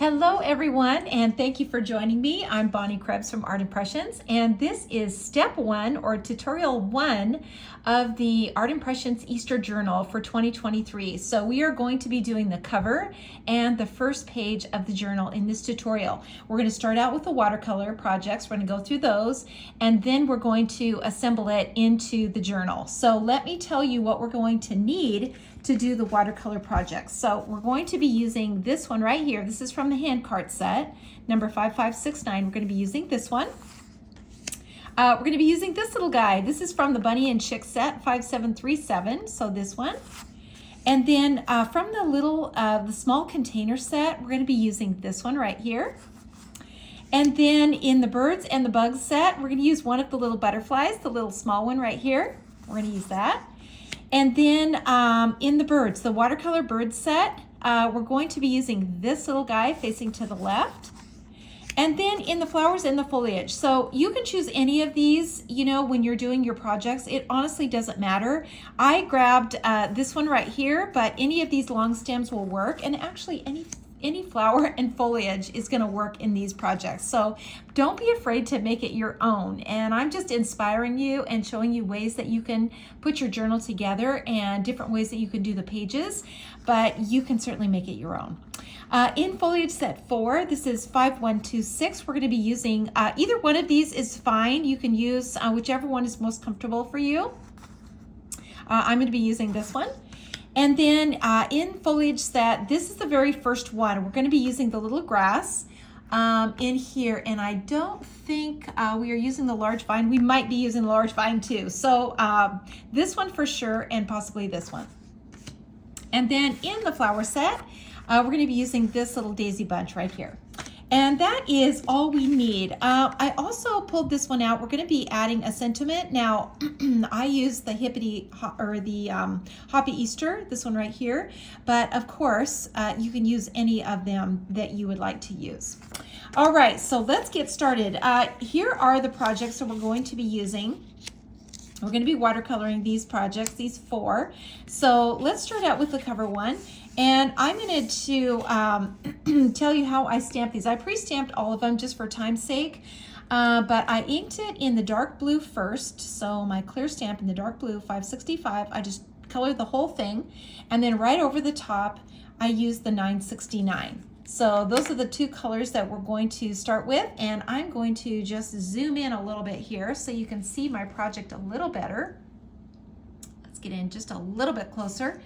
Hello everyone, and thank you for joining me. I'm Bonnie Krebs from Art Impressions, and this is step one or tutorial one of the Art Impressions Easter Journal for 2023. So we are going to be doing the cover and the first page of the journal in this tutorial. We're going to start out with the watercolor projects. We're going to go through those, and then we're going to assemble it into the journal. So let me tell you what we're going to need to do the watercolor projects. So we're going to be using this one right here. This is from the hand cart set, number 5569. We're going to be using this one. We're going to be using this little guy. This is from the Bunny and Chick set, 5737. So this one. And then from the little, the small container set, we're going to be using this one right here. And then in the birds and the bugs set, we're going to use one of the little butterflies, the little small one right here. We're going to use that. And then in the birds, the watercolor bird set, we're going to be using this little guy facing to the left. And then in the flowers and the foliage. So you can choose any of these, you know, when you're doing your projects. It honestly doesn't matter. I grabbed this one right here, but any of these long stems will work. And actually any flower and foliage is going to work in these projects. So don't be afraid to make it your own. And I'm just inspiring you and showing you ways that you can put your journal together and different ways that you can do the pages, but you can certainly make it your own. In foliage set 4, this is 5126. We're going to be using either one of these is fine. You can use whichever one is most comfortable for you. I'm going to be using this one. And then in foliage set, this is the very first one. We're going to be using the little grass in here. And I don't think we are using the large vine. We might be using the large vine too. So this one for sure, and possibly this one. And then in the flower set, we're going to be using this little daisy bunch right here. And that is all we need. I also pulled this one out. We're going to be adding a sentiment. Now, I use the Hoppy Easter, this one right here. But of course, you can use any of them that you would like to use. All right, so let's get started. Here are the projects that we're going to be using. We're going to be watercoloring these projects, these 4. So let's start out with the cover one. And I'm going to tell you how I stamped these. I pre-stamped all of them just for time's sake, but I inked it in the dark blue first. So my clear stamp in the dark blue, 565, I just colored the whole thing. And then right over the top, I used the 969. So those are the 2 colors that we're going to start with. And I'm going to just zoom in a little bit here so you can see my project a little better. Let's get in just a little bit closer.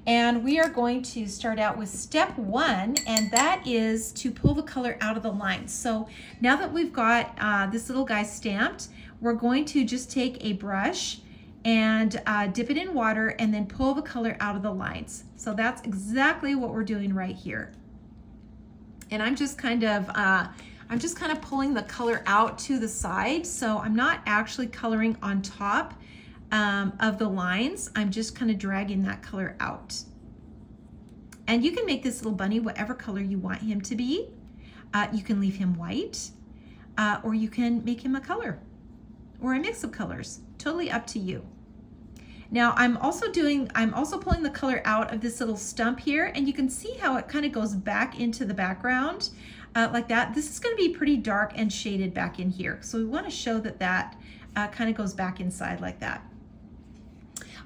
And we are going to start out with step 1, and that is to pull the color out of the lines. So now that we've got this little guy stamped, we're going to just take a brush and dip it in water and then pull the color out of the lines. So that's exactly what we're doing right here. And I'm just kind of pulling the color out to the side. So I'm not actually coloring on top of the lines. I'm just kind of dragging that color out. And you can make this little bunny whatever color you want him to be. You can leave him white, or you can make him a color or a mix of colors. Totally up to you. Now I'm also pulling the color out of this little stump here, and you can see how it kind of goes back into the background like that. This is going to be pretty dark and shaded back in here. So we want to show that that kind of goes back inside like that.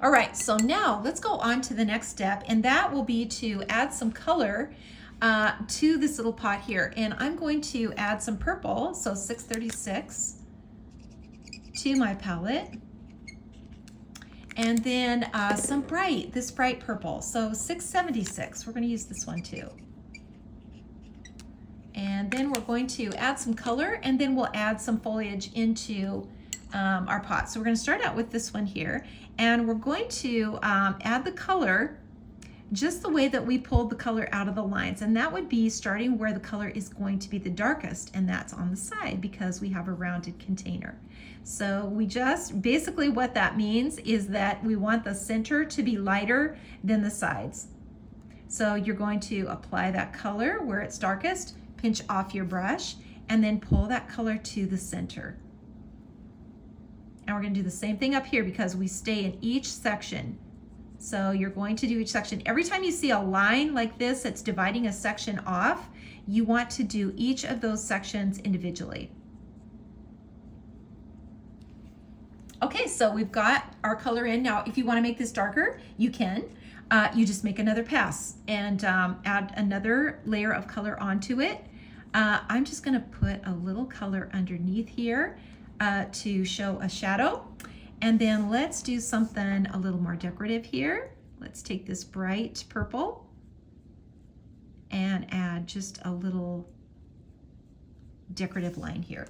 All right, so now let's go on to the next step, and that will be to add some color to this little pot here. And I'm going to add some purple, so 636 to my palette. And then this bright purple, so 676. We're going to use this one too. And then we're going to add some color, and then we'll add some foliage into our pot. So we're going to start out with this one here, and we're going to add the color just the way that we pulled the color out of the lines, and that would be starting where the color is going to be the darkest, and that's on the side because we have a rounded container. So we just basically what that means is that we want the center to be lighter than the sides. So you're going to apply that color where it's darkest, pinch off your brush, and then pull that color to the center. And we're going to do the same thing up here because we stay in each section. So you're going to do each section. Every time you see a line like this that's dividing a section off, you want to do each of those sections individually. Okay, so we've got our color in. Now, if you want to make this darker, you can. You just make another pass and add another layer of color onto it. I'm just going to put a little color underneath here to show a shadow. And then let's do something a little more decorative here. Let's take this bright purple and add just a little decorative line here,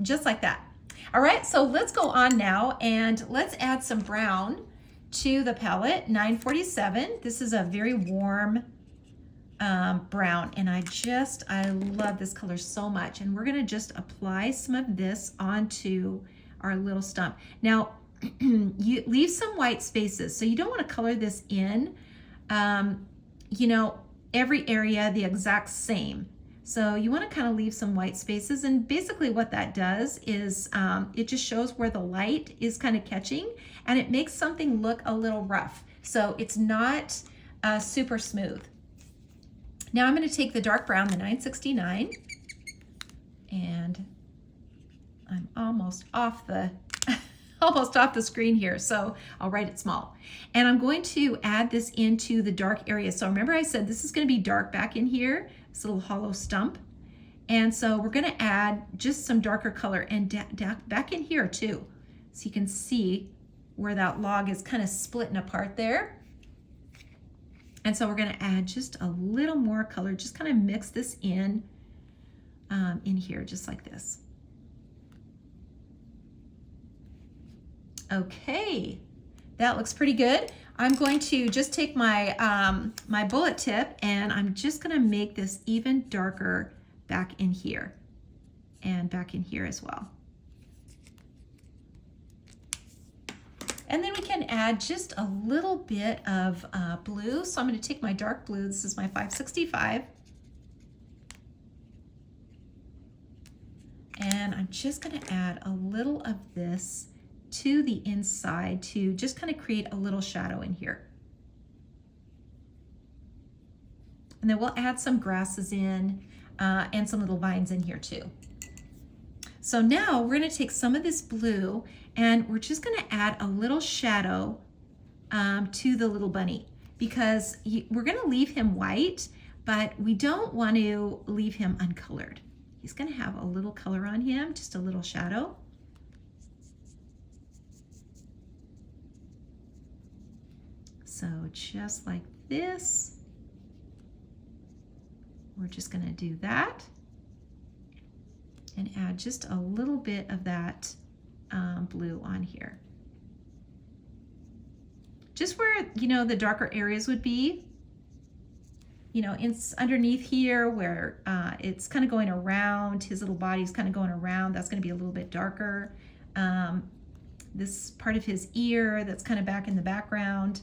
just like that. All right, so let's go on now and let's add some brown to the palette, 947. This is a very warm brown, and I love this color so much. And we're gonna just apply some of this onto our little stump. Now, you leave some white spaces, so you don't wanna color this in, you know, every area the exact same. So you want to kind of leave some white spaces, and basically what that does is it just shows where the light is kind of catching, and it makes something look a little rough. So it's not super smooth. Now I'm going to take the dark brown, the 969, and I'm almost off the screen here, so I'll write it small. And I'm going to add this into the dark area. So remember I said this is going to be dark back in here, this little hollow stump. And so we're going to add just some darker color and back in here too. So you can see where that log is kind of splitting apart there. And so we're going to add just a little more color, just kind of mix this in here, just like this. Okay, that looks pretty good. I'm going to just take my my bullet tip, and I'm just going to make this even darker back in here and back in here as well. And then we can add just a little bit of blue. So I'm going to take my dark blue. This is my 565. And I'm just going to add a little of this to the inside to just kind of create a little shadow in here. And then we'll add some grasses in and some little vines in here too. So now we're going to take some of this blue and we're just going to add a little shadow to the little bunny, because we're going to leave him white, but we don't want to leave him uncolored. He's going to have a little color on him, just a little shadow. So just like this, we're just going to do that and add just a little bit of that blue on here. Just where, you know, the darker areas would be, you know, it's underneath here where it's kind of going around, his little body's kind of going around, that's going to be a little bit darker. This part of his ear that's kind of back in the background.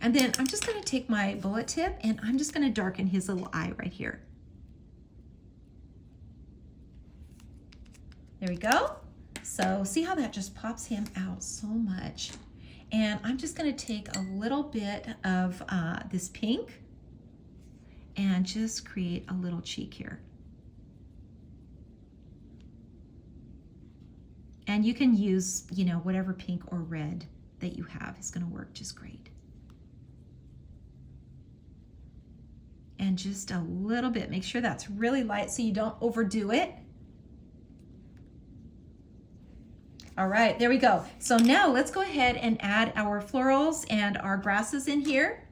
And then I'm just going to take my bullet tip and I'm just going to darken his little eye right here. There we go. So see how that just pops him out so much. And I'm just going to take a little bit of this pink and just create a little cheek here. And you can use, you know, whatever pink or red that you have is going to work just great. And just a little bit, make sure that's really light so you don't overdo it. All right, there we go. So now let's go ahead and add our florals and our grasses in here.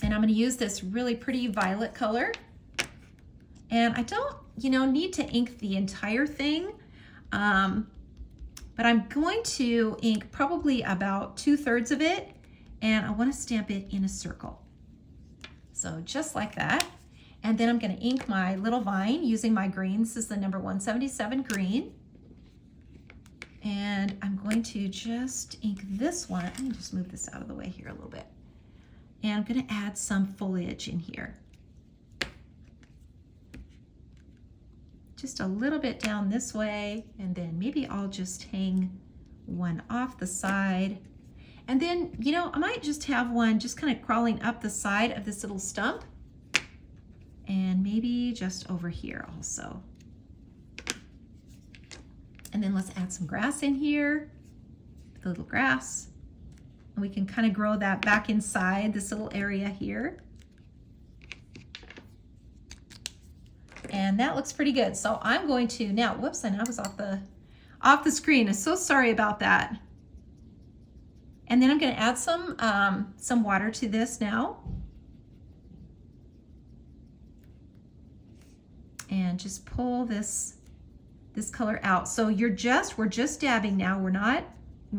And I'm going to use this really pretty violet color. And I don't, you know, need to ink the entire thing, but I'm going to ink probably about 2/3 of it, and I want to stamp it in a circle. So just like that. And then I'm going to ink my little vine using my green. This is the number 177 green. And I'm going to just ink this one. Let me just move this out of the way here a little bit. And I'm going to add some foliage in here. Just a little bit down this way, and then maybe I'll just hang one off the side. And then, you know, I might just have one just kind of crawling up the side of this little stump, and maybe just over here also. And then let's add some grass in here, the little grass. And we can kind of grow that back inside this little area here. And that looks pretty good. So I'm going to now, whoops, and I was off the screen. I'm so sorry about that. And then I'm going to add some water to this now. And just pull this color out. So we're just dabbing now. We're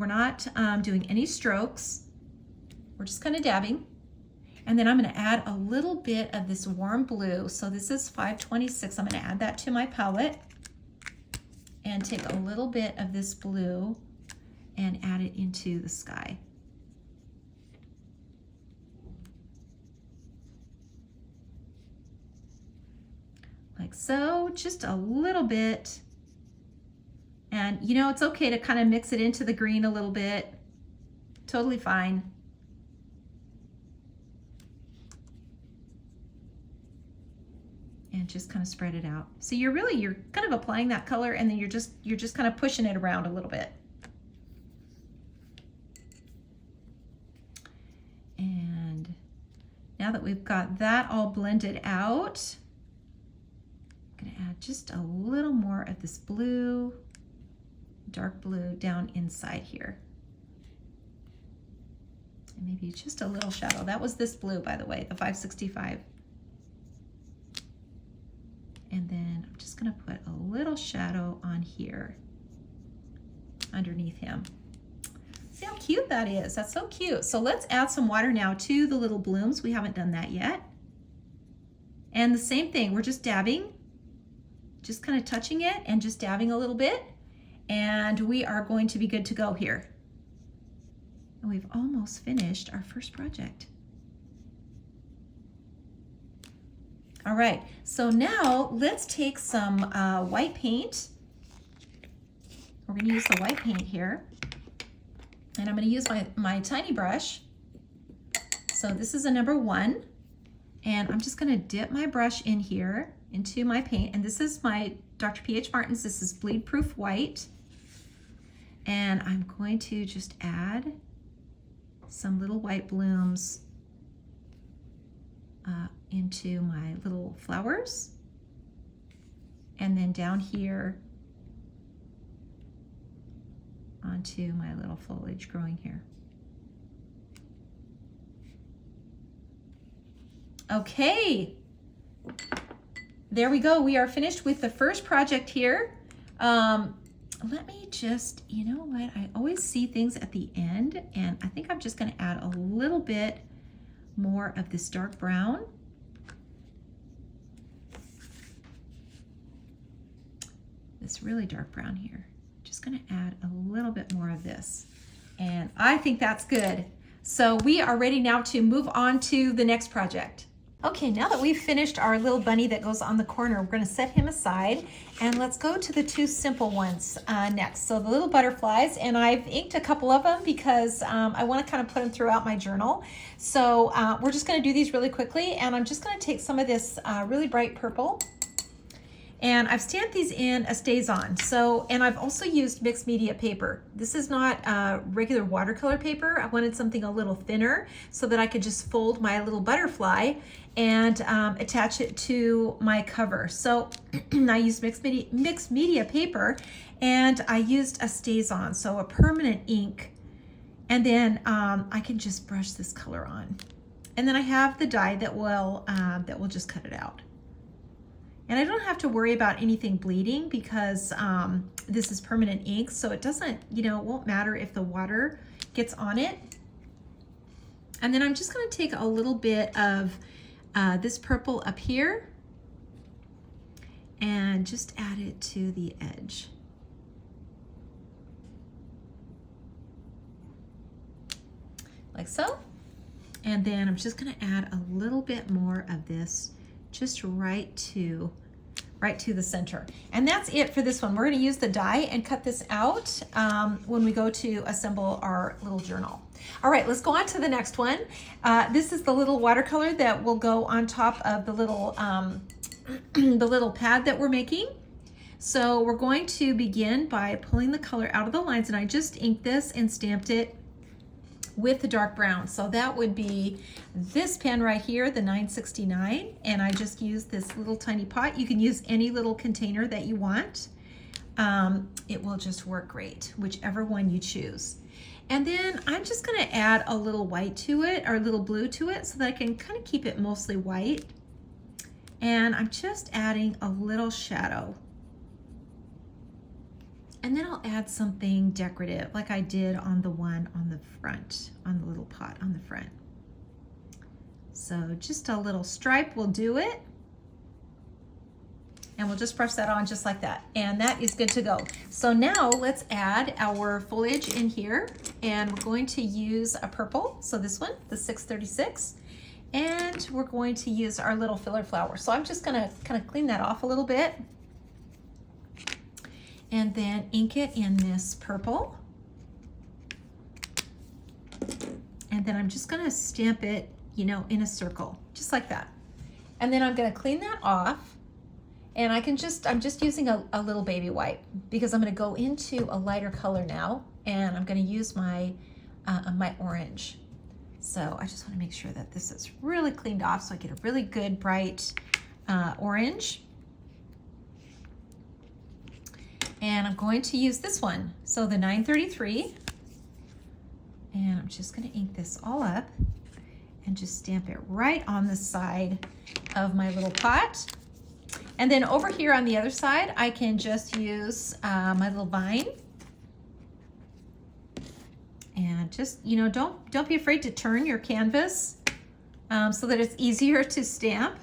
not doing any strokes. We're just kind of dabbing. And then I'm going to add a little bit of this warm blue. So this is 526. I'm going to add that to my palette and take a little bit of this blue and add it into the sky. Like so, just a little bit. And you know, it's okay to kind of mix it into the green a little bit. Totally fine. And just kind of spread it out. So you're kind of applying that color, and then you're just kind of pushing it around a little bit. And now that we've got that all blended out, I'm going to add just a little more of this blue, dark blue down inside here. And maybe just a little shadow. That was this blue, by the way, the 565. And then I'm just going to put a little shadow on here underneath him. See how cute that is? That's so cute. So let's add some water now to the little blooms. We haven't done that yet. And the same thing, we're just dabbing, just kind of touching it and just dabbing a little bit. And we are going to be good to go here. And we've almost finished our first project. All right, so now let's take some white paint. We're gonna use the white paint here. And I'm gonna use my tiny brush. So this is a number 1. And I'm just gonna dip my brush in here into my paint. And this is my Dr. P.H. Martin's, this is Bleed Proof White. And I'm going to just add some little white blooms into my little flowers, and then down here onto my little foliage growing here. Okay, there we go. We are finished with the first project here. Let me just, you know what, I always see things at the end, and I think I'm just going to add a little bit more of this dark brown. This really dark brown here. Just going to add a little bit more of this. And I think that's good. So we are ready now to move on to the next project. Okay, now that we've finished our little bunny that goes on the corner, we're going to set him aside, and let's go to the 2 simple ones next. So the little butterflies, and I've inked a couple of them because I want to kind of put them throughout my journal. So we're just going to do these really quickly, and I'm just going to take some of this really bright purple, and I've stamped these in a StazOn. So, and I've also used mixed media paper. This is not regular watercolor paper. I wanted something a little thinner so that I could just fold my little butterfly and attach it to my cover. So I used mixed media paper, and I used a StazOn, so a permanent ink. And then I can just brush this color on. And then I have the die that will just cut it out. And I don't have to worry about anything bleeding because this is permanent ink, so it doesn't, it won't matter if the water gets on it. And then I'm just going to take a little bit of this purple up here and just add it to the edge. Like so. And then I'm just going to add a little bit more of this just right right to the center. And that's it for this one. We're going to use the die and cut this out when we go to assemble our little journal. All right, let's go on to the next one. This is the little watercolor that will go on top of the little pad that we're making. So we're going to begin by pulling the color out of the lines, and I just inked this and stamped it with the dark brown. So that would be this pen right here, the 969, and I just used this little tiny pot. You can use any little container that you want. It will just work great, whichever one you choose. And then I'm just gonna add a little white to it, or a little blue to it, so that I can kind of keep it mostly white. And I'm just adding a little shadow. And then I'll add something decorative like I did on the one on the front, on the little pot on the front. So just a little stripe will do it. And we'll just brush that on just like that. And that is good to go. So now let's add our foliage in here. And we're going to use a purple. So this one, the 636. And we're going to use our little filler flower. So I'm just gonna kind of clean that off a little bit. And then ink it in this purple. And then I'm just gonna stamp it, you know, in a circle, just like that. And then I'm gonna clean that off. And I'm just using a little baby white because I'm gonna go into a lighter color now, and I'm gonna use my orange. So I just wanna make sure that this is really cleaned off so I get a really good bright orange. And I'm going to use this one. So the 933, and I'm just gonna ink this all up and just stamp it right on the side of my little pot. And then over here on the other side, I can just use my little vine. And just, you know, don't be afraid to turn your canvas so that it's easier to stamp.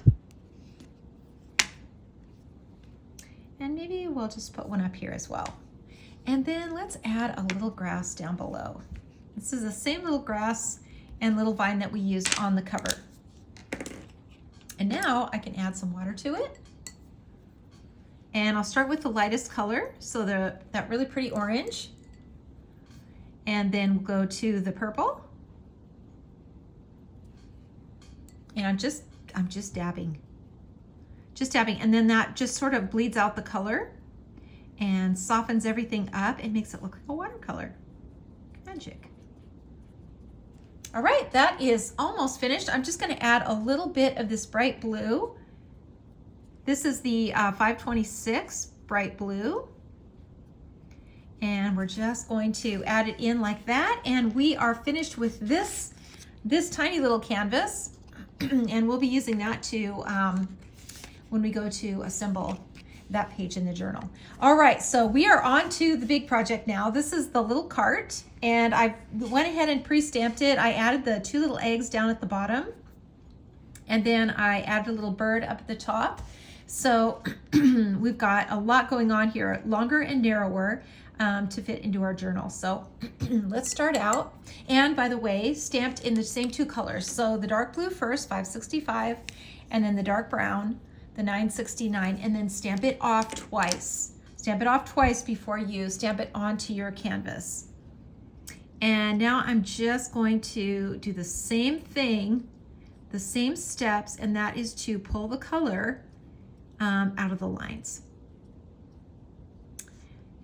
And maybe we'll just put one up here as well. And then let's add a little grass down below. This is the same little grass and little vine that we used on the cover. And now I can add some water to it. And I'll start with the lightest color, so that really pretty orange. And then we'll go to the purple. And I'm just dabbing. Just dabbing, and then that just sort of bleeds out the color and softens everything up and makes it look like a watercolor. Magic. All right, that is almost finished. I'm just gonna add a little bit of this bright blue. This is the 526 bright blue. And we're just going to add it in like that. And we are finished with this tiny little canvas. And we'll be using that to, when we go to assemble that page in the journal. All right, so we are on to the big project now. This is the little cart, and I went ahead and pre-stamped it. I added the 2 little eggs down at the bottom, and then I added a little bird up at the top. So we've got a lot going on here, longer and narrower to fit into our journal. So let's start out. And by the way, stamped in the same 2 colors. So the dark blue first, 565, and then the dark brown, the 969, and then stamp it off twice. Stamp it off twice before you stamp it onto your canvas. And now I'm just going to do the same thing, the same steps, and that is to pull the color out of the lines.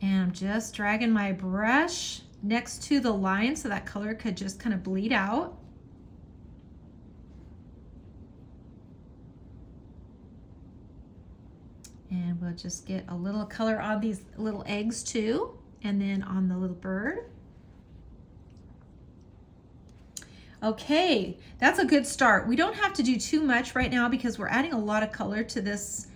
And I'm just dragging my brush next to the line so that color could just kind of bleed out. And we'll just get a little color on these little eggs too, and then on the little bird. Okay, that's a good start. We don't have to do too much right now because we're adding a lot of color to this,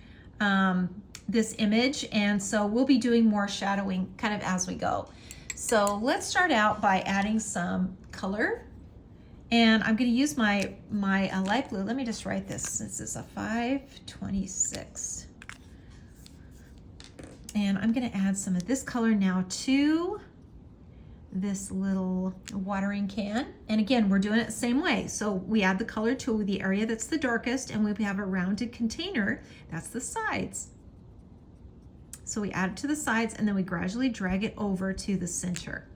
this image, and so we'll be doing more shadowing kind of as we go. So let's start out by adding some color. And I'm going to use my light blue. Let me just write this. This is a 526. And I'm going to add some of this color now to this little watering can. And again, we're doing it the same way. So we add the color to the area that's the darkest, and we have a rounded container. That's the sides. So we add it to the sides and then we gradually drag it over to the center.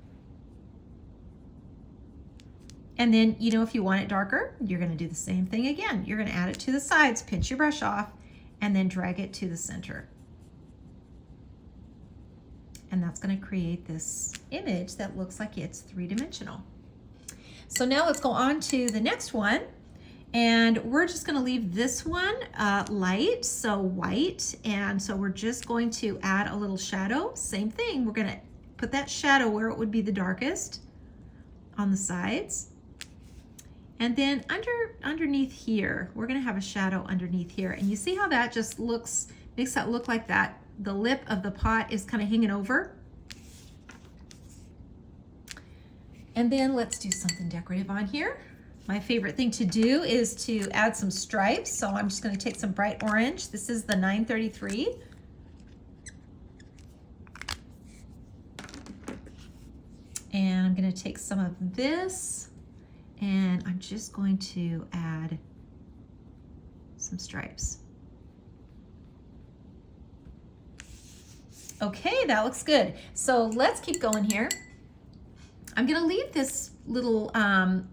And then, you know, if you want it darker, you're gonna do the same thing again. You're gonna add it to the sides, pinch your brush off, and then drag it to the center. And that's gonna create this image that looks like it's three-dimensional. So now let's go on to the next one. And we're just gonna leave this one light, so white. And so we're just going to add a little shadow. Same thing, we're gonna put that shadow where it would be the darkest on the sides. And then underneath here, we're gonna have a shadow underneath here. And you see how that just makes that look like that the lip of the pot is kind of hanging over. And then let's do something decorative on here. My favorite thing to do is to add some stripes. So I'm just gonna take some bright orange. This is the 933. And I'm gonna take some of this and I'm just going to add some stripes. Okay, that looks good. So let's keep going here. I'm gonna leave this little,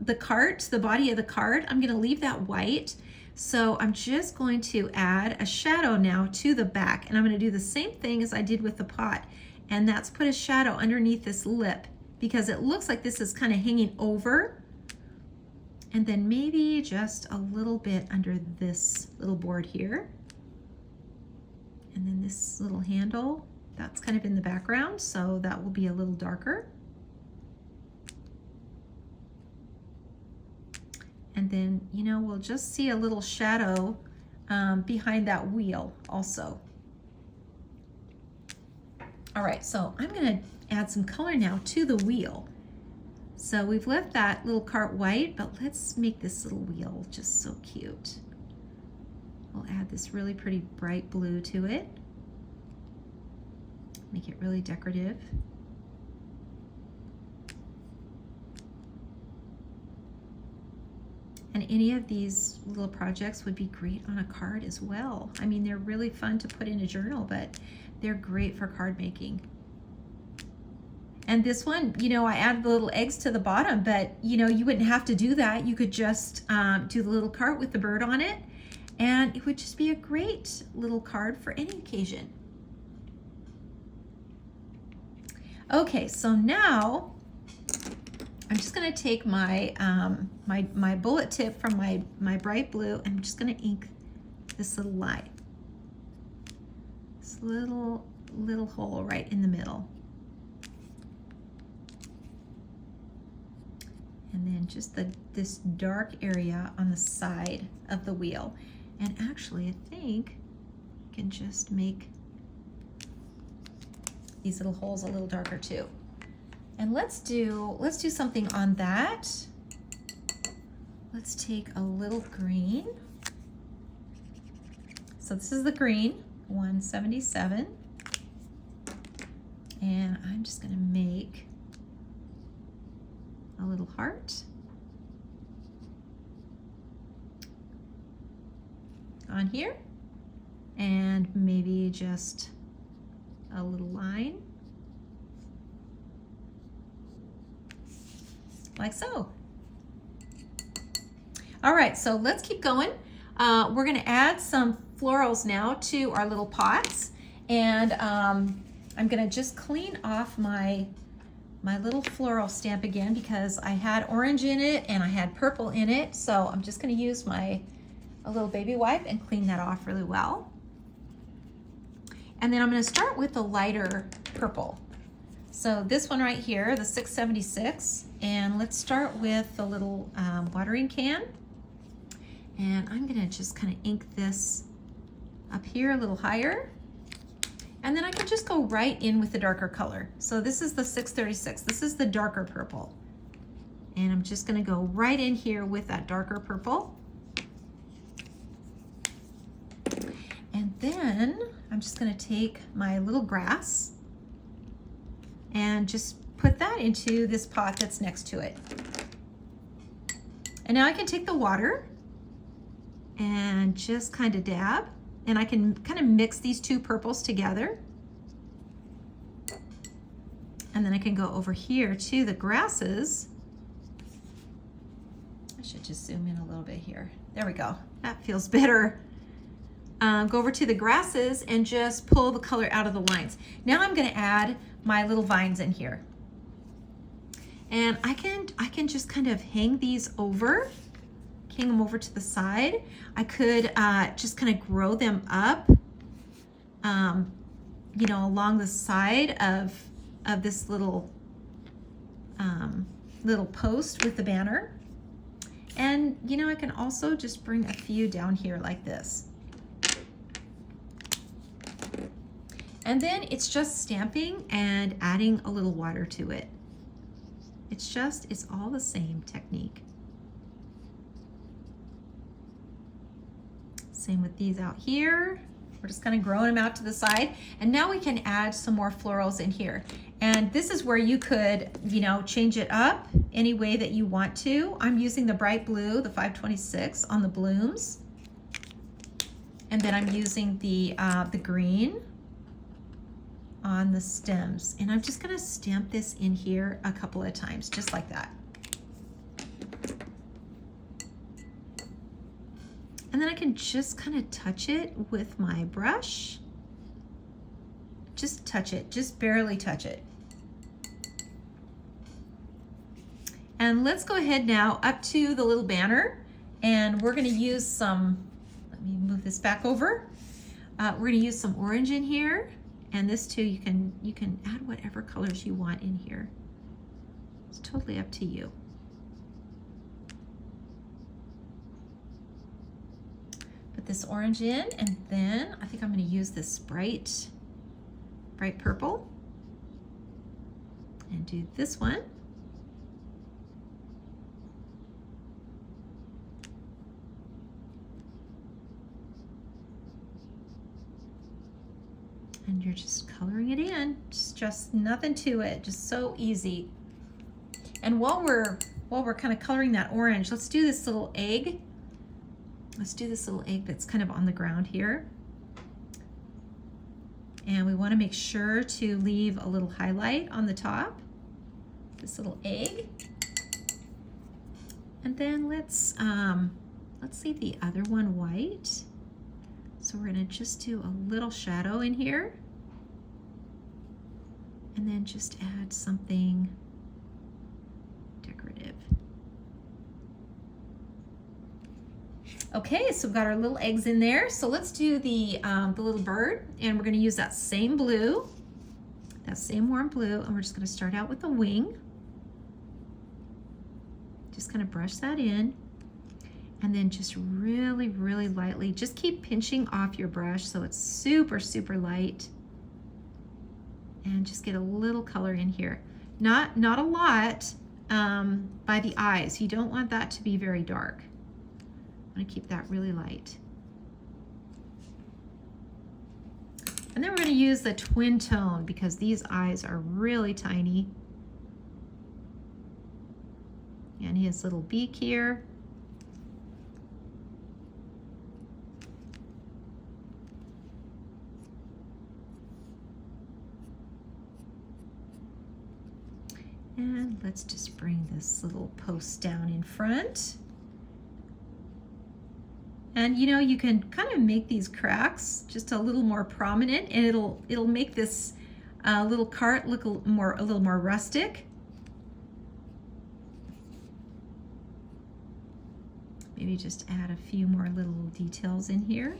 the cart, the body of the cart, I'm gonna leave that white. So I'm just going to add a shadow now to the back, and I'm gonna do the same thing as I did with the pot, and that's put a shadow underneath this lip because it looks like this is kind of hanging over. And then maybe just a little bit under this little board here. And then this little handle, that's kind of in the background, so that will be a little darker. And then, you know, we'll just see a little shadow behind that wheel also. All right, so I'm gonna add some color now to the wheel. So we've left that little cart white, but let's make this little wheel just so cute. We'll add this really pretty bright blue to it. Make it really decorative. And any of these little projects would be great on a card as well. I mean, they're really fun to put in a journal, but they're great for card making. And this one, you know, I added the little eggs to the bottom, but you know, you wouldn't have to do that. You could just do the little cart with the bird on it, and it would just be a great little card for any occasion. Okay, so now I'm just gonna take my my bullet tip from my bright blue, and I'm just gonna ink this little line. This little hole right in the middle. And then just this dark area on the side of the wheel. And actually, I think I can just make these little holes a little darker too. And let's do something on that. Let's take a little green. So this is the green, 177. And I'm just gonna make a little heart on here, and maybe just a little line like so. All right, so let's keep going. We're gonna add some florals now to our little pots, and I'm gonna just clean off my little floral stamp again because I had orange in it and I had purple in it. So I'm just gonna use a little baby wipe and clean that off really well. And then I'm gonna start with the lighter purple. So this one right here, the 676, and let's start with the little watering can. And I'm gonna just kind of ink this up here a little higher. And then I can just go right in with the darker color. So this is the 636. This is the darker purple. And I'm just gonna go right in here with that darker purple. And then I'm just gonna take my little grass and just put that into this pot that's next to it. And now I can take the water and just kind of dab, and I can kind of mix these two purples together. And then I can go over here to the grasses. I should just zoom in a little bit here. There we go. That feels better. Go over to the grasses and just pull the color out of the lines. Now I'm going to add my little vines in here. And I can just kind of hang these over, hang them over to the side. I could just kind of grow them up, you know, along the side of this little little post with the banner. And you know, I can also just bring a few down here like this. And then it's just stamping and adding a little water to it. It's all the same technique. Same with these out here. We're just kind of growing them out to the side. And now we can add some more florals in here. And this is where you could, you know, change it up any way that you want to. I'm using the bright blue, the 526 on the blooms. And then I'm using the green on the stems. And I'm just gonna stamp this in here a couple of times, just like that. And then I can just kind of touch it with my brush. Just touch it, just barely touch it. And let's go ahead now up to the little banner, and we're gonna use some, let me move this back over. We're gonna use some orange in here, and this too, you can add whatever colors you want in here. It's totally up to you. Put this orange in, and then I think I'm gonna use this bright purple and do this one. And you're just coloring it in. It's just nothing to it, just so easy. And while we're kind of coloring that orange, let's do this little egg. Let's do this little egg that's kind of on the ground here. And we want to make sure to leave a little highlight on the top, this little egg. And then let's leave the other one white. So we're gonna just do a little shadow in here, and then just add something decorative. Okay, so we've got our little eggs in there. So let's do the little bird, and we're gonna use that same blue, that same warm blue, and we're just gonna start out with the wing. Just kind of brush that in. And then just really, really lightly, just keep pinching off your brush so it's super, super light. And just get a little color in here. Not a lot by the eyes. You don't want that to be very dark. I'm gonna keep that really light. And then we're gonna use the twin tone because these eyes are really tiny. And his little beak here. And let's just bring this little post down in front. And you know, you can kind of make these cracks just a little more prominent, and it'll make this little cart look a little more rustic. Maybe just add a few more little details in here.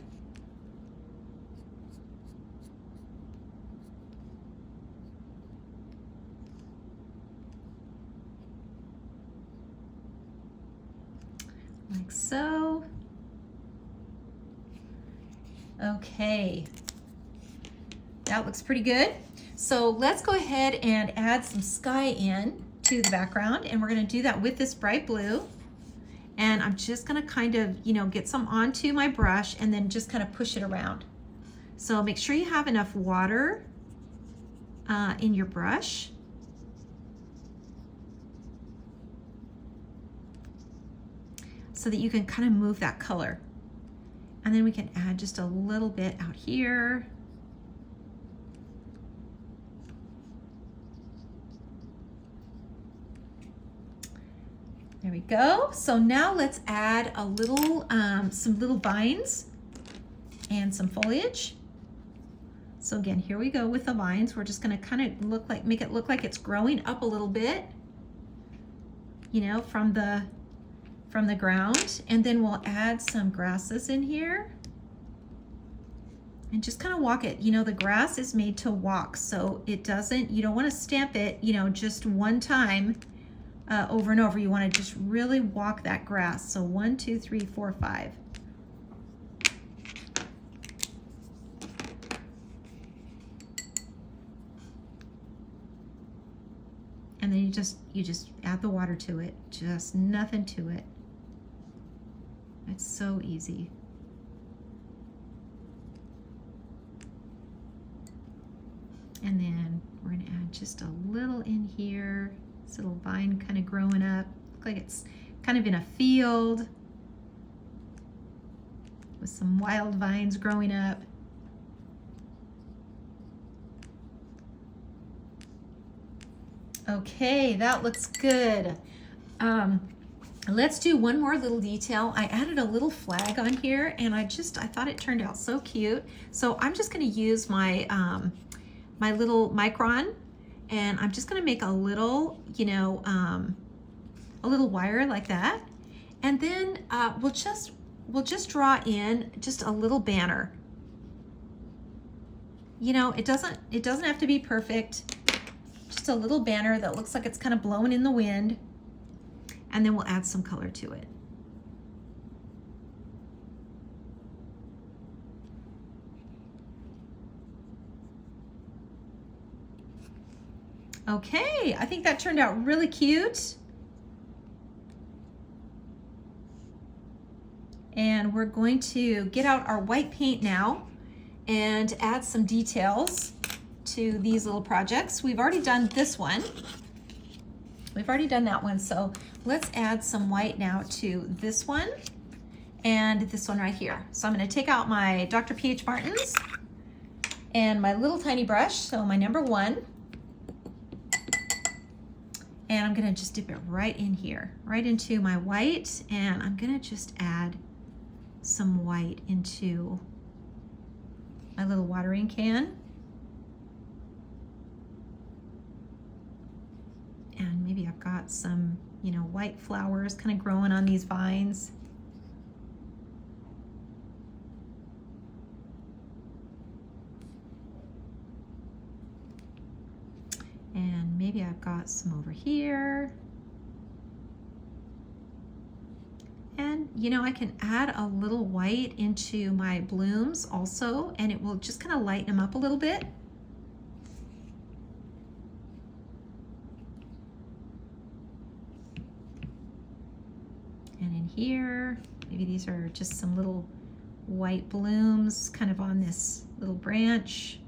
Like so. Okay, that looks pretty good. So let's go ahead and add some sky in to the background, and we're going to do that with this bright blue. And I'm just going to kind of, you know, get some onto my brush and then just kind of push it around. So make sure you have enough water in your brush. So that you can kind of move that color. And then we can add just a little bit out here. we go. So now let's add a little, some little vines and some foliage. So again, here we go with the vines. We're just gonna kind of make it look like it's growing up a little bit, you know, from the ground. And then we'll add some grasses in here. And just kind of walk it. You know, the grass is made to walk, so it doesn't, you don't want to stamp it, you know, just one time over and over. You want to just really walk that grass. So 1, 2, 3, 4, 5. And then you just add the water to it. Just nothing to it. It's so easy. And then we're gonna add just a little in here. This little vine kind of growing up. Look like it's kind of in a field with some wild vines growing up. Okay, that looks good. Let's do one more little detail. I added a little flag on here, and I thought it turned out so cute. So I'm just gonna use my my little micron, and I'm just gonna make a little, you know, a little wire like that. And then we'll just draw in just a little banner. You know, it doesn't have to be perfect. Just a little banner that looks like it's kind of blowing in the wind. And then we'll add some color to it. Okay, I think that turned out really cute. And we're going to get out our white paint now and add some details to these little projects. We've already done this one. We've already done that one, so let's add some white now to this one and this one right here. So I'm gonna take out my Dr. P.H. Martin's and my little tiny brush, so my number 1, and I'm gonna just dip it right in here, right into my white, and I'm gonna just add some white into my little watering can. And maybe I've got some, you know, white flowers kind of growing on these vines. And maybe I've got some over here. And, you know, I can add a little white into my blooms also, and it will just kind of lighten them up a little bit. And in here, maybe these are just some little white blooms kind of on this little branch.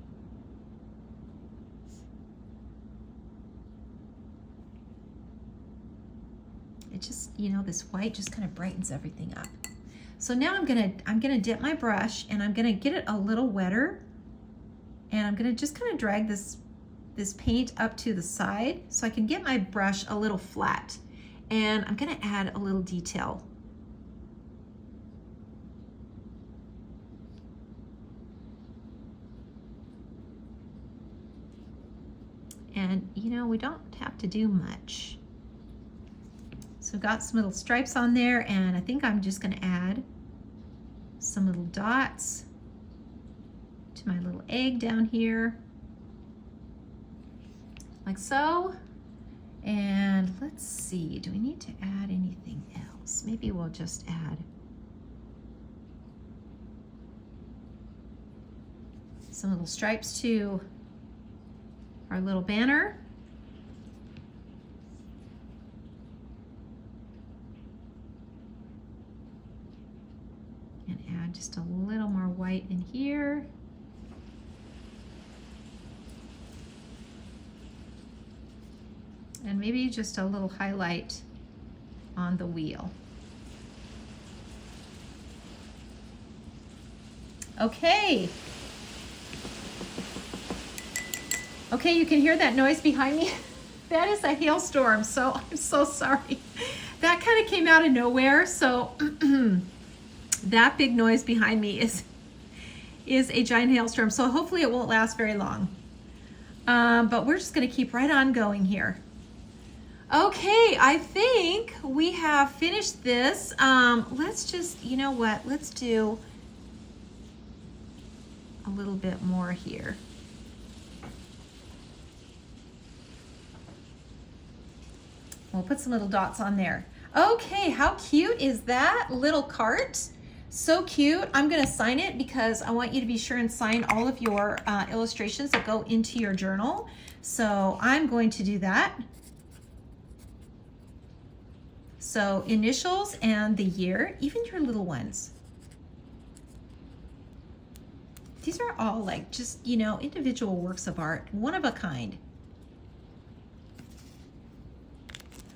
It just, you know, this white just kind of brightens everything up. So now I'm gonna dip my brush, and I'm gonna get it a little wetter, and I'm gonna just kind of drag this paint up to the side so I can get my brush a little flat. And I'm gonna add a little detail. And you know, we don't have to do much. So I've got some little stripes on there, and I think I'm just gonna add some little dots to my little egg down here, like so. And let's see, do we need to add anything else? Maybe we'll just add some little stripes to our little banner. And add just a little more white in here. And maybe just a little highlight on the wheel. Okay. Okay, you can hear that noise behind me. That is a hailstorm, so I'm so sorry. That kind of came out of nowhere, so that big noise behind me is a giant hailstorm, so hopefully it won't last very long. But we're just gonna keep right on going here. Okay, I think we have finished this. Let's just, you know what, let's do a little bit more here. We'll put some little dots on there. Okay, how cute is that little cart? So cute. I'm gonna sign it because I want you to be sure and sign all of your illustrations that go into your journal. So I'm going to do that. So initials and the year, even your little ones. These are all like just, you know, individual works of art, one of a kind.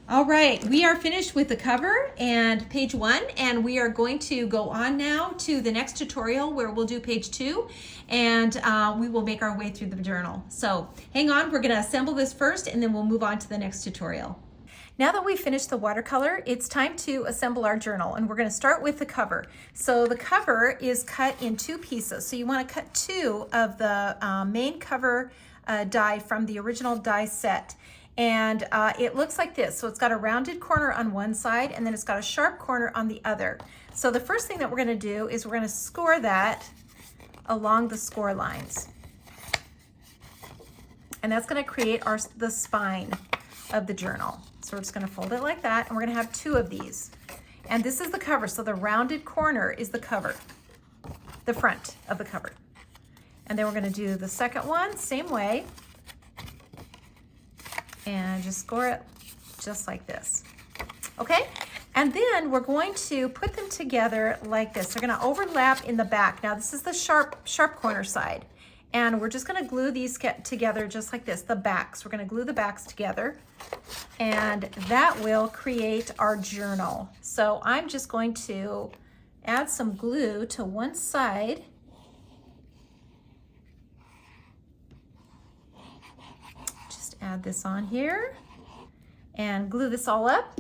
All right, we are finished with the cover and page 1, and we are going to go on now to the next tutorial where we'll do page 2, and we will make our way through the journal. So hang on, we're gonna assemble this first and then we'll move on to the next tutorial. Now that we've finished the watercolor, it's time to assemble our journal, and we're gonna start with the cover. So the cover is cut in 2 pieces. So you wanna cut 2 of the main cover die from the original die set. And it looks like this. So it's got a rounded corner on one side, and then it's got a sharp corner on the other. So the first thing that we're gonna do is we're gonna score that along the score lines. And that's gonna create the spine of the journal. So we're just gonna fold it like that, and we're gonna have 2 of these. And this is the cover, so the rounded corner is the cover, the front of the cover. And then we're gonna do the second one, same way. And just score it just like this. Okay, and then we're going to put them together like this. They're gonna overlap in the back. Now this is the sharp corner side, and we're just gonna glue these together just like this, the backs. We're gonna glue the backs together, and that will create our journal. So I'm just going to add some glue to one side. Add this on here and glue this all up.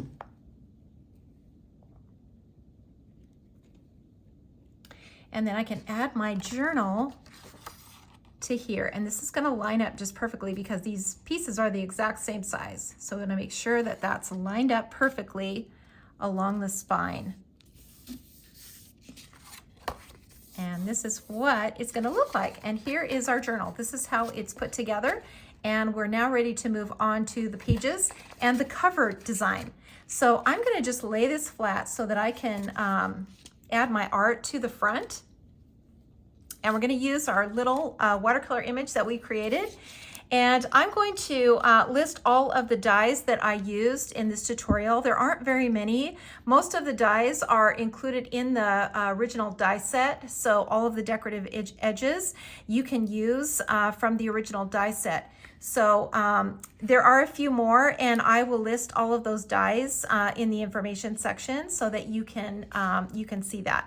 And then I can add my journal to here. And this is gonna line up just perfectly because these pieces are the exact same size. So I'm gonna make sure that that's lined up perfectly along the spine. And this is what it's gonna look like. And here is our journal. This is how it's put together. And we're now ready to move on to the pages and the cover design. So I'm gonna just lay this flat so that I can add my art to the front. And we're gonna use our little watercolor image that we created. And I'm going to list all of the dies that I used in this tutorial. There aren't very many. Most of the dies are included in the original die set. So all of the decorative edges you can use from the original die set. So there are a few more, and I will list all of those dies in the information section so that you can see that.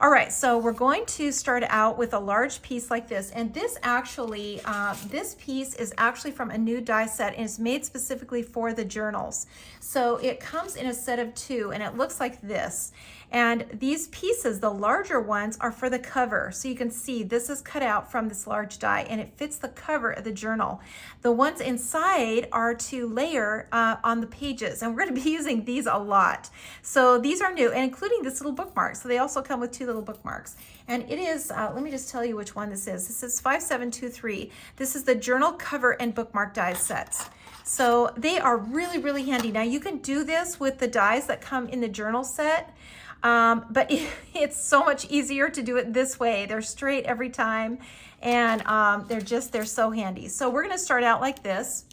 All right, so we're going to start out with a large piece like this, and this actually, this piece is actually from a new die set, and it's made specifically for the journals. So it comes in a set of 2, and it looks like this. And these pieces, the larger ones, are for the cover. So you can see this is cut out from this large die, and it fits the cover of the journal. The ones inside are to layer on the pages, and we're going to be using these a lot. So these are new, and including this little bookmark. So they also come with 2 little bookmarks. And it is, let me just tell you which one this is. This is 5723. This is the journal cover and bookmark die sets. So they are really, really handy. Now you can do this with the dies that come in the journal set, but it's so much easier to do it this way. They're straight every time, and they're so handy. So we're gonna start out like this,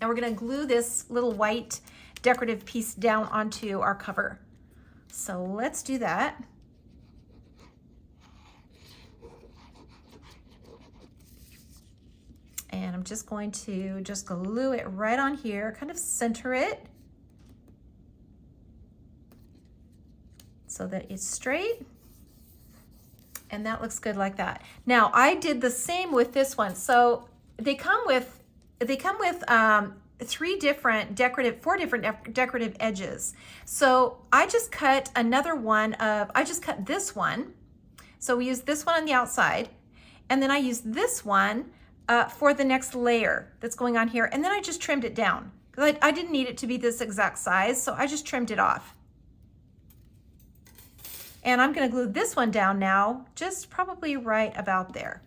and we're gonna glue this little white decorative piece down onto our cover. So let's do that. And I'm just going to glue it right on here, kind of center it so that it's straight. And that looks good like that. Now I did the same with this one. So they come with four different decorative edges. So I just cut I just cut this one. So we use this one on the outside, and then I use this one for the next layer that's going on here. And then I just trimmed it down because I didn't need it to be this exact size. So I just trimmed it off. And I'm gonna glue this one down now, just probably right about there.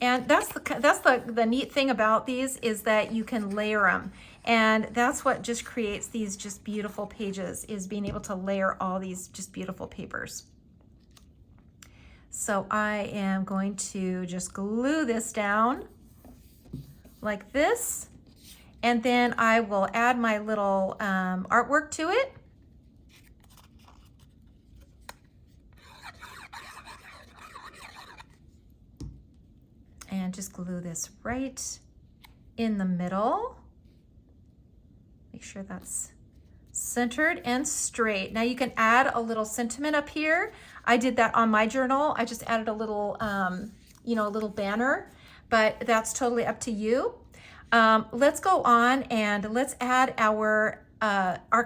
And that's the neat thing about these, is that you can layer them. And that's what just creates these just beautiful pages, is being able to layer all these just beautiful papers. So I am going to just glue this down like this. And then I will add my little artwork to it. And just glue this right in the middle. Make sure that's centered and straight. Now you can add a little sentiment up here. I did that on my journal. I just added a little, you know, a little banner, but that's totally up to you. Let's go on and let's add our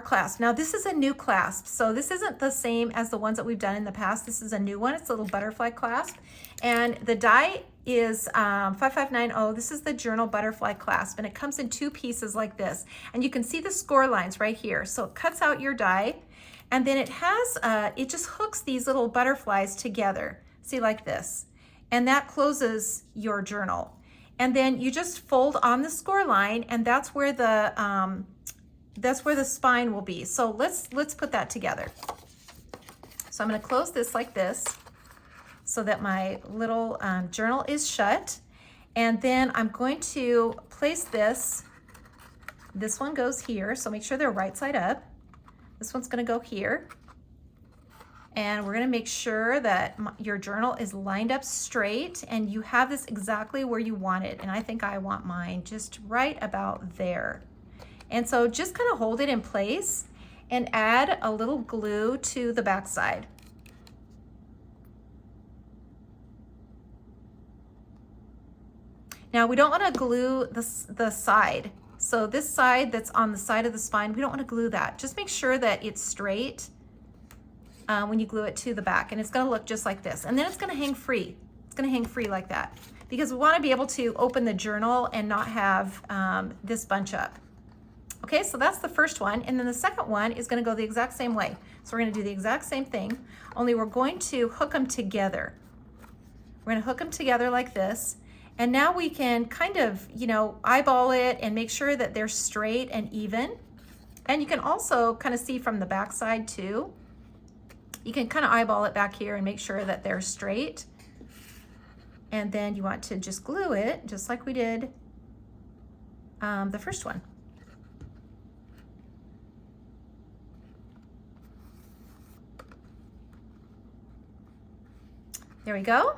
clasp. Now this is a new clasp, so this isn't the same as the ones that we've done in the past. This is a new one. It's a little butterfly clasp, and the die is 5590. This is the journal butterfly clasp, and it comes in two pieces like this, and you can see the score lines right here. So it cuts out your die, and then it has it just hooks these little butterflies together, see, like this, and that closes your journal. And then you just fold on the score line, and that's where the spine will be. So let's put that together. So I'm going to close this like this, so that my little journal is shut. And then I'm going to place this. This one goes here, so make sure they're right side up. This one's going to go here. And we're going to make sure that your journal is lined up straight, and you have this exactly where you want it. And I think I want mine just right about there. And so just kind of hold it in place and add a little glue to the back side. Now we don't want to glue the side. So this side that's on the side of the spine, we don't want to glue that. Just make sure that it's straight when you glue it to the back, and it's going to look just like this. And then it's going to hang free. It's going to hang free like that, because we want to be able to open the journal and not have this bunch up. Okay, so that's the first one. And then the second one is going to go the exact same way. So we're going to do the exact same thing, only we're going to hook them together. We're going to hook them together like this. And now we can kind of, you know, eyeball it and make sure that they're straight and even. And you can also kind of see from the back side too. You can kind of eyeball it back here and make sure that they're straight. And then you want to just glue it just like we did the first one. There we go.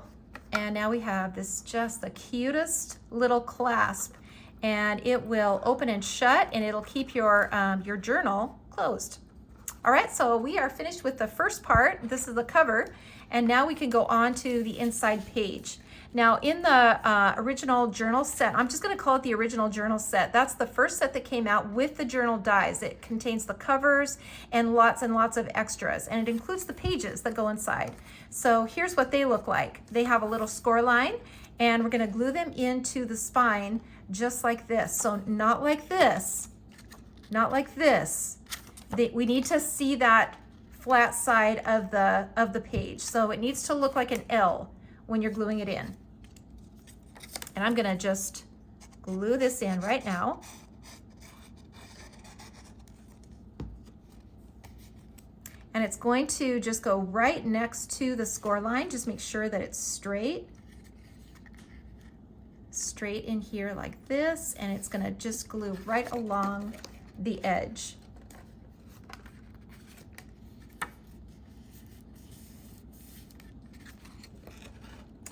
And now we have this, just the cutest little clasp, and it will open and shut, and it'll keep your journal closed. All right, so we are finished with the first part. This is the cover, and now we can go on to the inside page. Now in the original journal set, I'm just going to call it the original journal set. That's the first set that came out with the journal dies. It contains the covers and lots of extras, and it includes the pages that go inside. So here's what they look like. They have a little score line, and we're going to glue them into the spine just like this. So not like this, not like this. We need to see that flat side of the page. So it needs to look like an L when you're gluing it in. And I'm gonna just glue this in right now. And it's going to just go right next to the score line. Just make sure that it's straight. Straight in here like this, and it's gonna just glue right along the edge.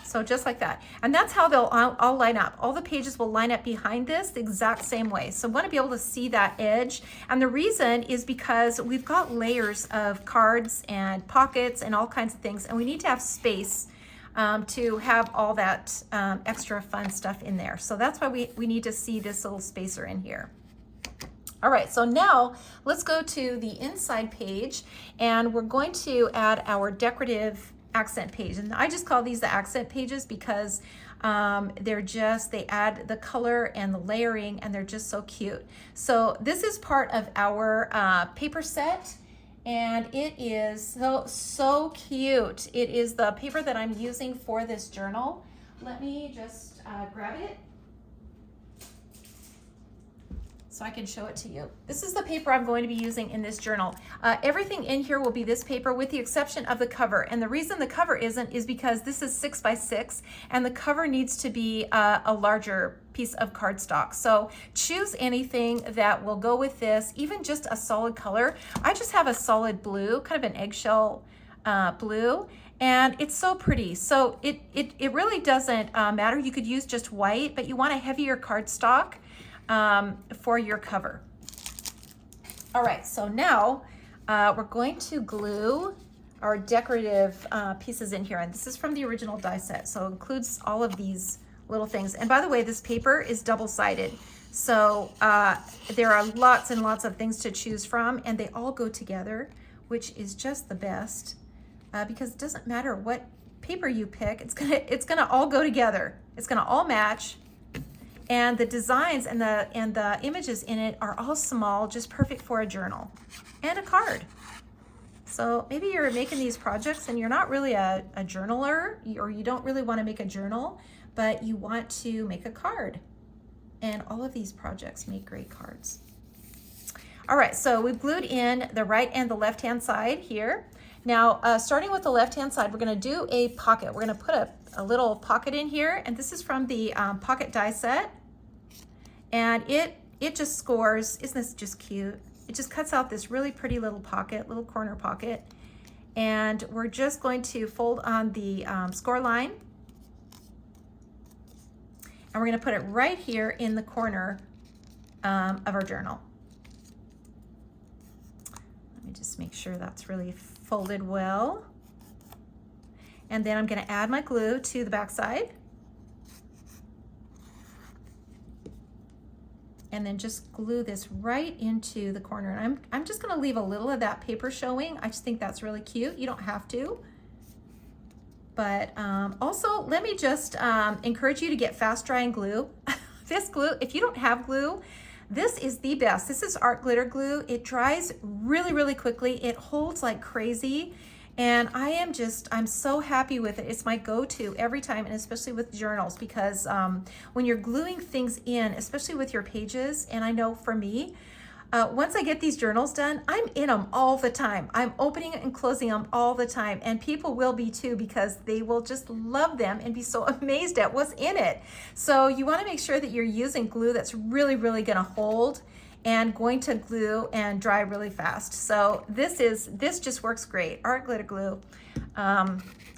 So just like that. And that's how they'll all line up. All the pages will line up behind this the exact same way. So I want to be able to see that edge. And the reason is because we've got layers of cards and pockets and all kinds of things, and we need to have space to have all that extra fun stuff in there. So that's why we need to see this little spacer in here. All right, so now let's go to the inside page, and we're going to add our decorative accent page. And I just call these the accent pages because they add the color and the layering, and they're just so cute. So this is part of our paper set, and it is so cute. It is the paper that I'm using for this journal. Let me just grab it so I can show it to you. This is the paper I'm going to be using in this journal. Everything in here will be this paper with the exception of the cover. And the reason the cover isn't is because this is 6 by 6 and the cover needs to be a larger piece of cardstock. So choose anything that will go with this, even just a solid color. I just have a solid blue, kind of an eggshell blue, and it's so pretty. So it really doesn't matter. You could use just white, but you want a heavier cardstock for your cover. All right, so now we're going to glue our decorative pieces in here, and this is from the original die set, so it includes all of these little things. And by the way, this paper is double-sided, so there are lots and lots of things to choose from, and they all go together, which is just the best, because it doesn't matter what paper you pick, it's gonna all go together. It's gonna all match. And the designs and the images in it are all small, just perfect for a journal and a card. So maybe you're making these projects and you're not really a journaler, or you don't really want to make a journal, but you want to make a card. And all of these projects make great cards. All right, so we've glued in the right and the left-hand side here. Now, starting with the left-hand side, we're going to do a pocket. We're going to put a little pocket in here, and this is from the pocket die set. And it just scores. Isn't this just cute? It just cuts out this really pretty little pocket, little corner pocket. And we're just going to fold on the score line. And we're going to put it right here in the corner of our journal. Let me just make sure that's really folded well. And then I'm going to add my glue to the back side. And then just glue this right into the corner. And I'm just gonna leave a little of that paper showing. I just think that's really cute. You don't have to. But also, let me just encourage you to get fast drying glue. This glue, if you don't have glue, this is the best. This is art glitter glue. It dries really, really quickly. It holds like crazy. And I'm so happy with it. It's my go-to every time, and especially with journals, because when you're gluing things in, especially with your pages, and I know for me, once I get these journals done, I'm in them all the time. I'm opening and closing them all the time, and people will be too, because they will just love them and be so amazed at what's in it. So you want to make sure that you're using glue that's really, really going to hold and going to glue and dry really fast. So this just works great. Art glitter glue,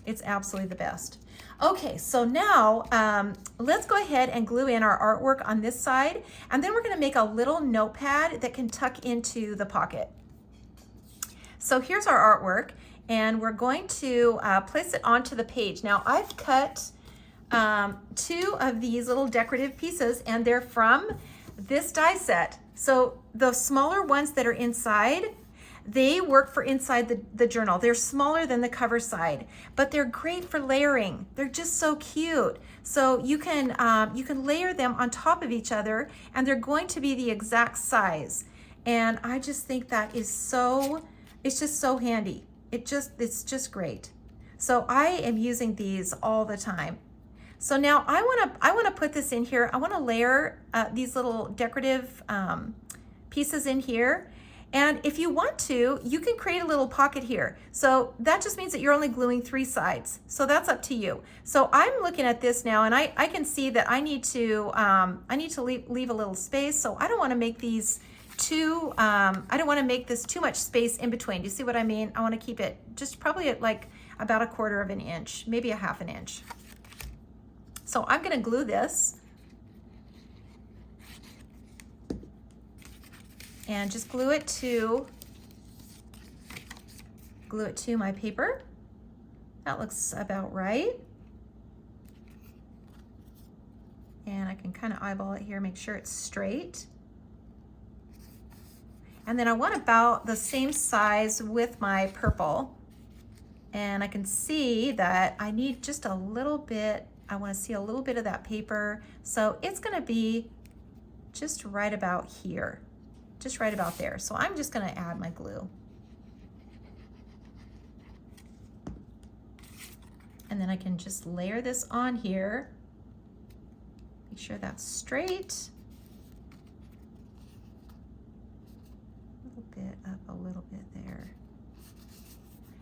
it's absolutely the best. Okay, so now let's go ahead and glue in our artwork on this side, and then we're gonna make a little notepad that can tuck into the pocket. So here's our artwork, and we're going to place it onto the page. Now I've cut 2 of these little decorative pieces, and they're from this die set. So the smaller ones that are inside, they work for inside the journal. They're smaller than the cover side, but they're great for layering. They're just so cute. So you can layer them on top of each other, and they're going to be the exact size. And I just think that is it's just so handy. It's just great. So I am using these all the time. So now I want to put this in here. I want to layer these little decorative pieces in here. And if you want to, you can create a little pocket here. So that just means that you're only gluing 3 sides. So that's up to you. So I'm looking at this now, and I can see that I need to leave a little space. So I don't want to make these I don't want to make this too much space in between. Do you see what I mean? I want to keep it just probably at like about 1/4 of an inch, maybe a 1/2 inch. So I'm going to glue this and just glue it to my paper. That looks about right. And I can kind of eyeball it here, make sure it's straight. And then I want about the same size with my purple. And I can see that I need just a little bit, I want to see a little bit of that paper. So it's going to be just right about here, just right about there. So I'm just going to add my glue. And then I can just layer this on here. Make sure that's straight. A little bit up, a little bit there.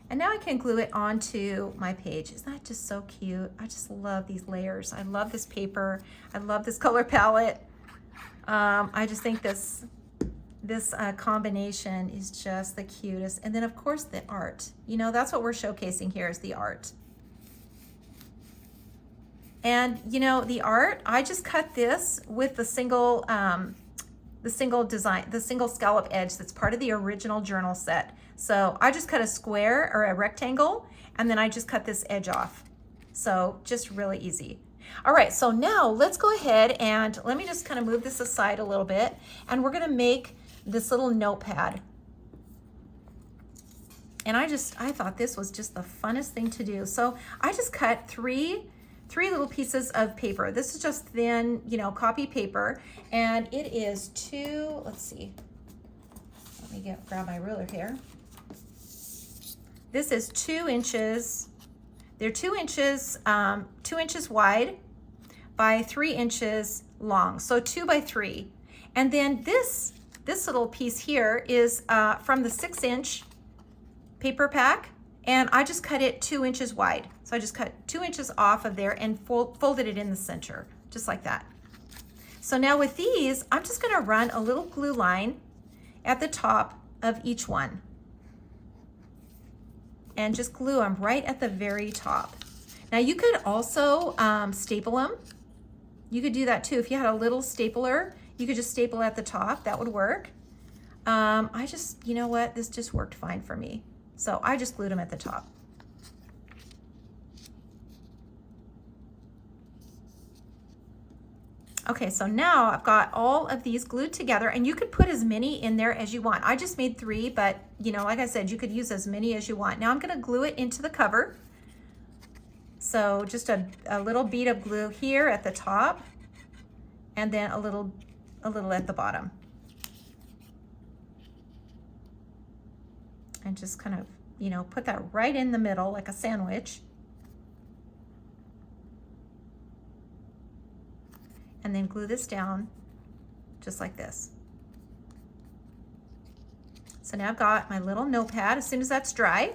And now I can glue it onto my page. Isn't that just so cute? I just love these layers. I love this paper. I love this color palette. I just think this combination is just the cutest. And then of course the art. You know, that's what we're showcasing here is the art. And you know, the art, I just cut this with the single design, the single scallop edge that's part of the original journal set. So I just cut a square or a rectangle, and then I just cut this edge off. So just really easy. All right, so now let's go ahead and let me just kind of move this aside a little bit, and we're gonna make this little notepad. And I thought this was just the funnest thing to do. So I just cut three little pieces of paper. This is just thin, you know, copy paper, and it is let's see, let me grab my ruler here. This is 2 inches. They're 2 inches, 2 inches wide by 3 inches long. So 2 by 3. And then this little piece here is from the 6-inch paper pack, and I just cut it 2 inches wide. So I just cut 2 inches off of there and folded it in the center, just like that. So now with these, I'm just gonna run a little glue line at the top of each one. And just glue them right at the very top. Now you could also staple them. You could do that too. If you had a little stapler, you could just staple at the top, that would work. You know what, this just worked fine for me. So I just glued them at the top. Okay, so now I've got all of these glued together, and you could put as many in there as you want. I just made 3, but you know, like I said, you could use as many as you want. Now I'm gonna glue it into the cover. So just a little bead of glue here at the top, and then a little at the bottom. And just kind of, you know, put that right in the middle like a sandwich. And then glue this down just like this. So now I've got my little notepad as soon as that's dry.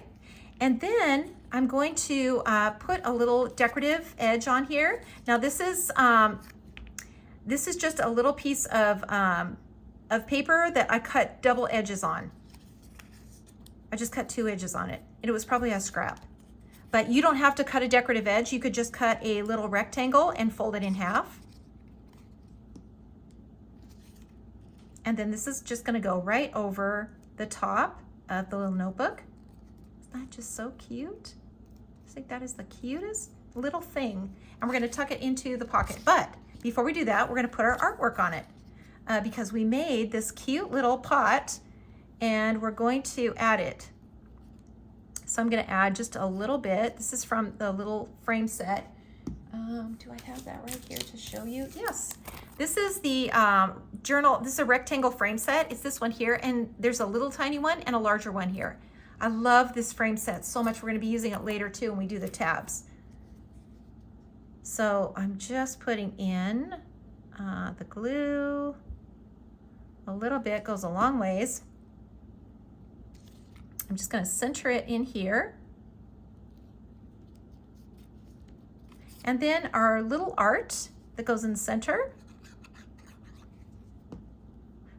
And then I'm going to put a little decorative edge on here. Now this is just a little piece of paper that I cut double edges on. I just cut 2 edges on it. It was probably a scrap. But you don't have to cut a decorative edge. You could just cut a little rectangle and fold it in half. And then this is just gonna go right over the top of the little notebook. Isn't that just so cute? I think that is the cutest little thing. And we're gonna tuck it into the pocket. But before we do that, we're gonna put our artwork on it because we made this cute little pot and we're going to add it. So I'm gonna add just a little bit. This is from the little frame set. Do I have that right here to show you? Yes. This is the journal. This is a rectangle frame set. It's this one here, and there's a little tiny one and a larger one here. I love this frame set so much. We're going to be using it later too when we do the tabs. So I'm just putting in the glue. A little bit goes a long ways. I'm just going to center it in here. And then our little art that goes in the center.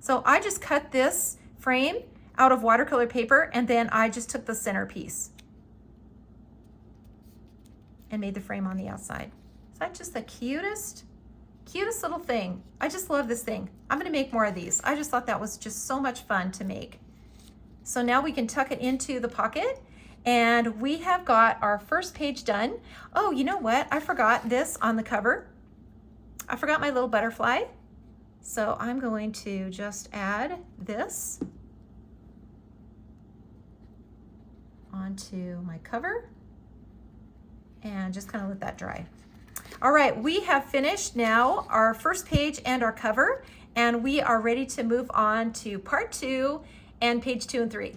So I just cut this frame out of watercolor paper, and then I just took the center piece and made the frame on the outside. Is that just the cutest little thing? I just love this thing. I'm gonna make more of these. I just thought that was just so much fun to make. So now we can tuck it into the pocket, and we have got our first page done. Oh, you know what? I forgot this on the cover. I forgot my little butterfly. So I'm going to just add this onto my cover and just kind of let that dry. All right, we have finished now our first page and our cover, and we are ready to move on to part 2 and page 2 and 3.